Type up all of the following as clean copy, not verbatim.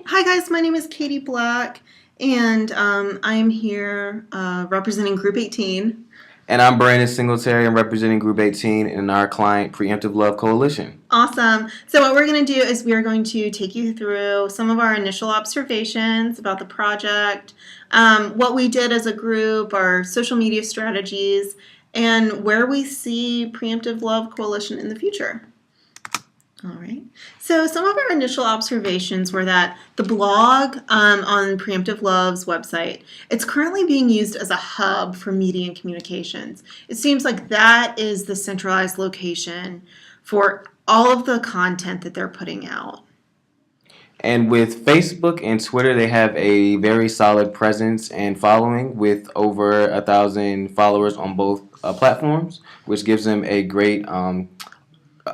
Hi guys, my name is Katie Black, and I'm here representing Group 18. And I'm Brandon Singletary. I'm representing Group 18 in our client Preemptive Love Coalition. Awesome. So what we're going to do is we are going to take you through some of our initial observations about the project, what we did as a group, our social media strategies, and where we see Preemptive Love Coalition in the future. All right. So some of our initial observations were that the blog on Preemptive Love's website, it's currently being used as a hub for media and communications. It seems like that is the centralized location for all of the content that they're putting out. And with Facebook and Twitter, they have a very solid presence and following with over 1,000 followers on both platforms, which gives them a great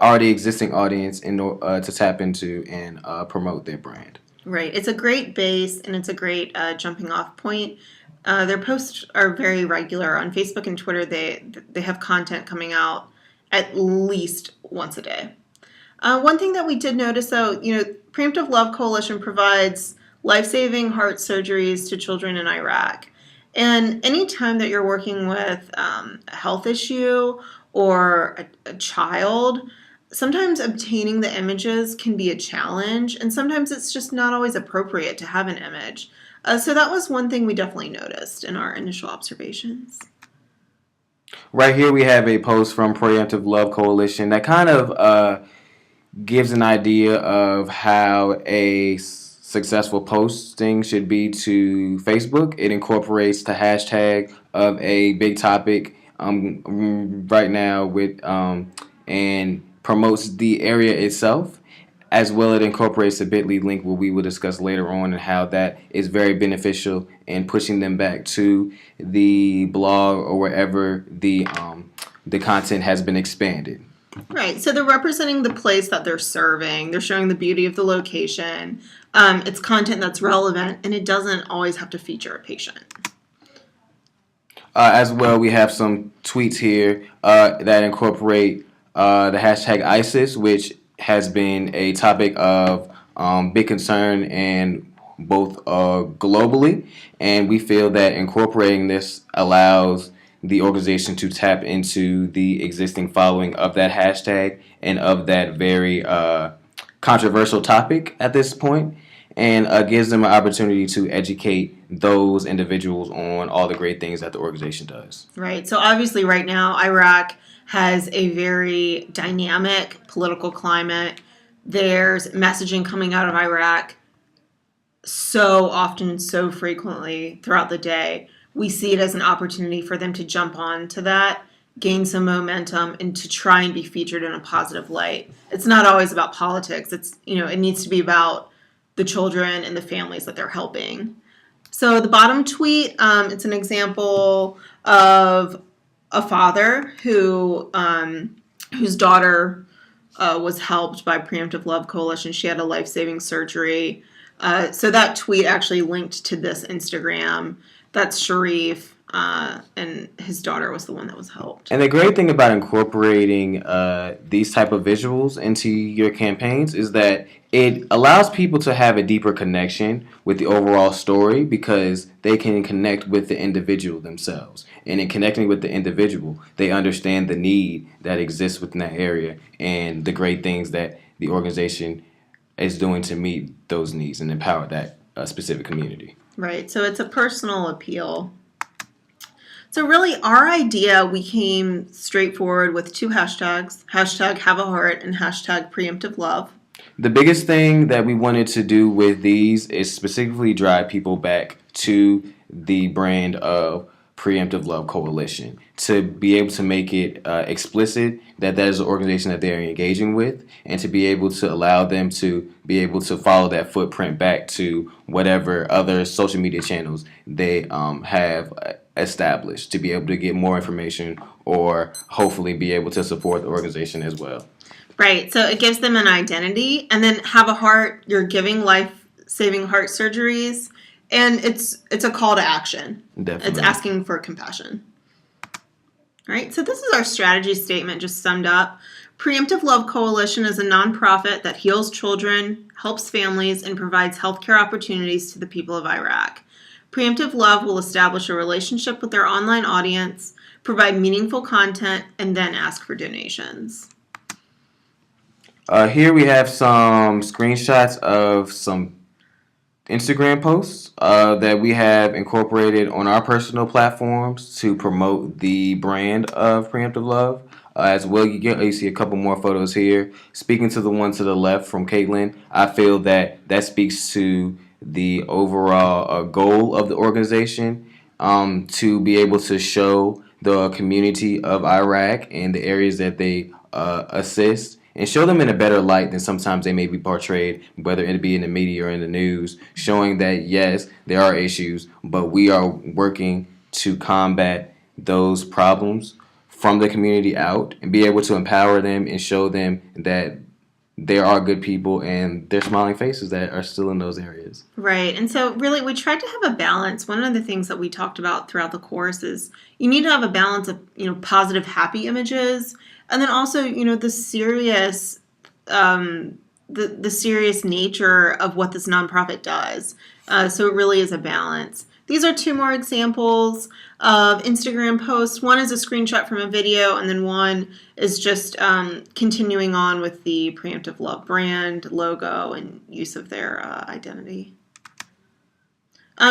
already existing audience to tap into and promote their brand. Right. It's a great base and it's a great jumping off point. Their posts are very regular on Facebook and Twitter. They have content coming out at least once a day. One thing that we did notice, though, Preemptive Love Coalition provides life-saving heart surgeries to children in Iraq. And anytime that you're working with a health issue or a child, sometimes obtaining the images can be a challenge, and sometimes it's just not always appropriate to have an image. So that was one thing we definitely noticed in our initial observations. Right here we have a post from Preemptive Love Coalition that kind of gives an idea of how a successful posting should be to Facebook. It incorporates the hashtag of a big topic right now with and promotes the area itself, as well it incorporates a bit.ly link where we will discuss later on and how that is very beneficial in pushing them back to the blog or wherever the content has been expanded. Right, so they're representing the place that they're serving. They're showing the beauty of the location. It's content that's relevant, and it doesn't always have to feature a patient. As well, we have some tweets here that incorporate the hashtag ISIS, which has been a topic of big concern and both globally, and we feel that incorporating this allows the organization to tap into the existing following of that hashtag and of that very controversial topic at this point, and gives them an opportunity to educate those individuals on all the great things that the organization does. Right. So obviously right now Iraq has a very dynamic political climate. There's messaging coming out of Iraq so often, so frequently throughout the day. We see it as an opportunity for them to jump on to that, gain some momentum, and to try and be featured in a positive light. It's not always about politics. It needs to be about the children and the families that they're helping. So the bottom tweet, it's an example of a father whose daughter was helped by Preemptive Love Coalition. She had a life-saving surgery. So that tweet actually linked to this Instagram. That's Sharif, and his daughter was the one that was helped. And the great thing about incorporating these type of visuals into your campaigns is that it allows people to have a deeper connection with the overall story because they can connect with the individual themselves. And in connecting with the individual, they understand the need that exists within that area and the great things that the organization is doing to meet those needs and empower that specific community. Right, so it's a personal appeal. So really our idea, we came straightforward with two hashtags, hashtag have a heart and hashtag preemptive love. The biggest thing that we wanted to do with these is specifically drive people back to the brand of Preemptive Love Coalition, to be able to make it explicit that that is an organization that they're engaging with, and to be able to allow them to be able to follow that footprint back to whatever other social media channels they have established, to be able to get more information or hopefully be able to support the organization as well. Right, so it gives them an identity, and then have a heart, you're giving life-saving heart surgeries, and it's a call to action. Definitely. It's asking for compassion. All right, so this is our strategy statement just summed up. Preemptive Love Coalition is a nonprofit that heals children, helps families, and provides healthcare opportunities to the people of Iraq. Preemptive Love will establish a relationship with their online audience, provide meaningful content, and then ask for donations. Here we have some screenshots of some Instagram posts that we have incorporated on our personal platforms to promote the brand of Preemptive Love. As well, you see a couple more photos here. Speaking to the one to the left from Caitlin, I feel that speaks to the overall goal of the organization, to be able to show the community of Iraq and the areas that they assist, and show them in a better light than sometimes they may be portrayed, whether it be in the media or in the news, showing that yes, there are issues, but we are working to combat those problems from the community out and be able to empower them and show them that there are good people and they're smiling faces that are still in those areas. Right. And so really we tried to have a balance. One of the things that we talked about throughout the course is you need to have a balance of, positive, happy images, and then also, the serious the serious nature of what this nonprofit does. So it really is a balance. These are two more examples of Instagram posts. One is a screenshot from a video, and then one is just continuing on with the Preemptive Love brand, logo, and use of their identity.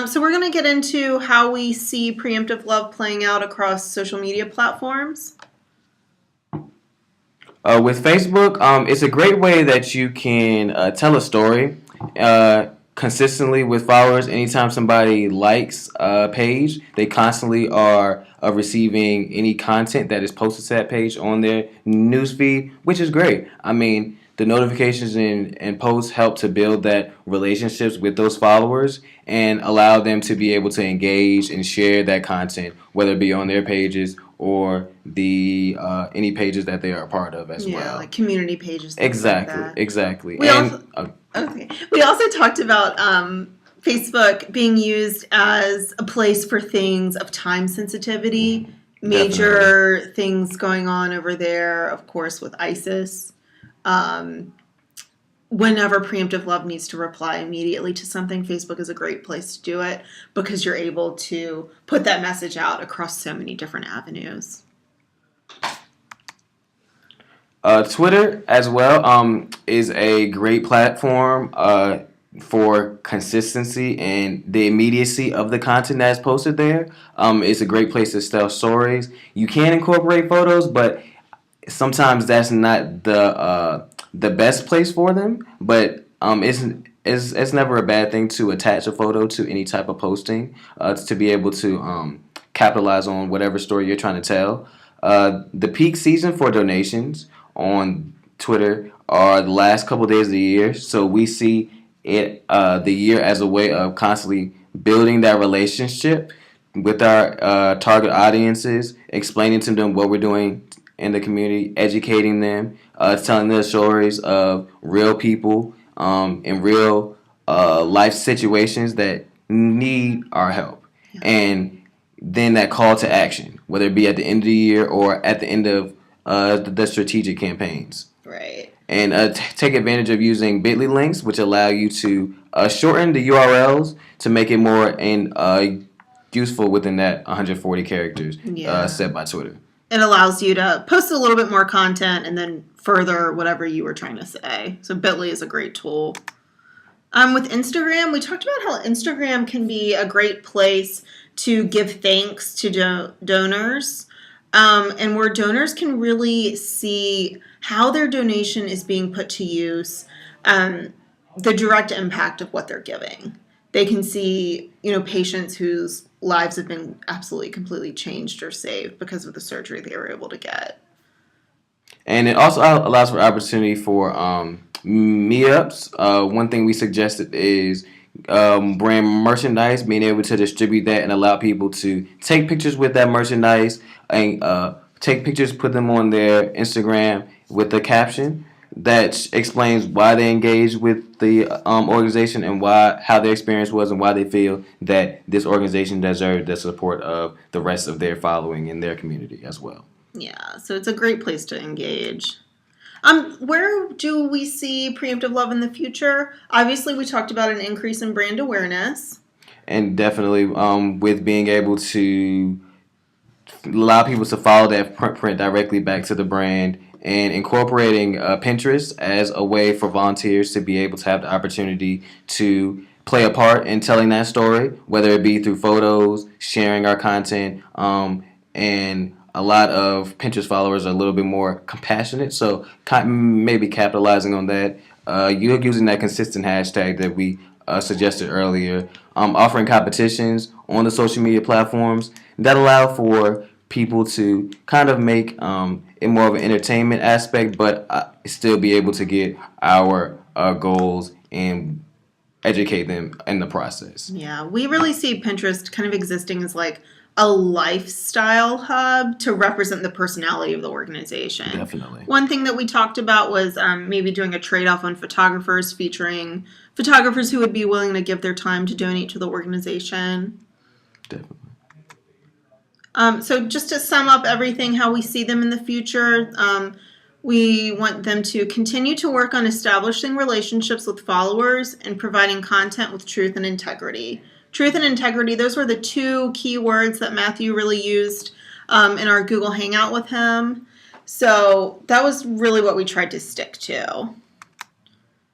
So we're going to get into how we see Preemptive Love playing out across social media platforms. With Facebook, it's a great way that you can tell a story consistently with followers. Anytime somebody likes a page, they constantly are receiving any content that is posted to that page on their newsfeed, which is great. I mean, the notifications and posts help to build that relationships with those followers and allow them to be able to engage and share that content, whether it be on their pages or the any pages that they are a part of as well. Yeah, like community pages. Exactly. We also talked about Facebook being used as a place for things of time sensitivity. Major Definitely. things going on over there, of course, with ISIS. Whenever Preemptive Love needs to reply immediately to something, Facebook is a great place to do it because you're able to put that message out across so many different avenues. Twitter as well is a great platform for consistency and the immediacy of the content that's posted there. It's a great place to tell stories. You can incorporate photos, but sometimes that's not the best place for them. But it's never a bad thing to attach a photo to any type of posting to be able to capitalize on whatever story you're trying to tell. The peak season for donations on Twitter are the last couple of days of the year, so we see it the year as a way of constantly building that relationship with our target audiences, explaining to them what we're doing in the community, educating them, telling them stories of real people in real life situations that need our help. Yeah. And then that call to action, whether it be at the end of the year or at the end of the strategic campaigns. Right. And take advantage of using Bitly links, which allow you to shorten the URLs to make it more useful within that 140 characters set by Twitter. It allows you to post a little bit more content and then further whatever you were trying to say. So Bitly is a great tool. With Instagram, we talked about how Instagram can be a great place to give thanks to donors, and where donors can really see how their donation is being put to use, the direct impact of what they're giving. They can see, patients whose lives have been absolutely, completely changed or saved because of the surgery they were able to get. And it also allows for opportunity for meetups. One thing we suggested is brand merchandise, being able to distribute that and allow people to take pictures with that merchandise and take pictures, put them on their Instagram with the caption that explains why they engaged with the organization and how their experience was and why they feel that this organization deserves the support of the rest of their following in their community as well. Yeah, so it's a great place to engage. Where do we see preemptive love in the future? Obviously, we talked about an increase in brand awareness. And definitely with being able to allow people to follow that print directly back to the brand and incorporating Pinterest as a way for volunteers to be able to have the opportunity to play a part in telling that story, whether it be through photos, sharing our content, and a lot of Pinterest followers are a little bit more compassionate. So maybe capitalizing on that, you're using that consistent hashtag that we suggested earlier, offering competitions on the social media platforms that allow for people to kind of make it more of an entertainment aspect, but still be able to get our goals and educate them in the process. Yeah, we really see Pinterest kind of existing as like a lifestyle hub to represent the personality of the organization. Definitely. One thing that we talked about was maybe doing a trade off on photographers, featuring photographers who would be willing to give their time to donate to the organization. Definitely. So just to sum up everything, how we see them in the future, we want them to continue to work on establishing relationships with followers and providing content with truth and integrity. Truth and integrity, those were the two key words that Matthew really used in our Google Hangout with him. So that was really what we tried to stick to.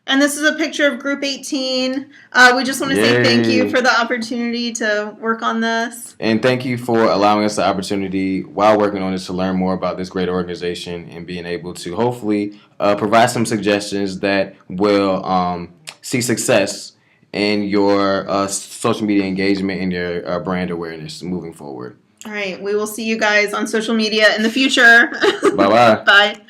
And this is a picture of Group 18. We just want to say thank you for the opportunity to work on this. And thank you for allowing us the opportunity while working on this to learn more about this great organization and being able to hopefully provide some suggestions that will see success in your social media engagement and your brand awareness moving forward. All right. We will see you guys on social media in the future. Bye-bye. Bye.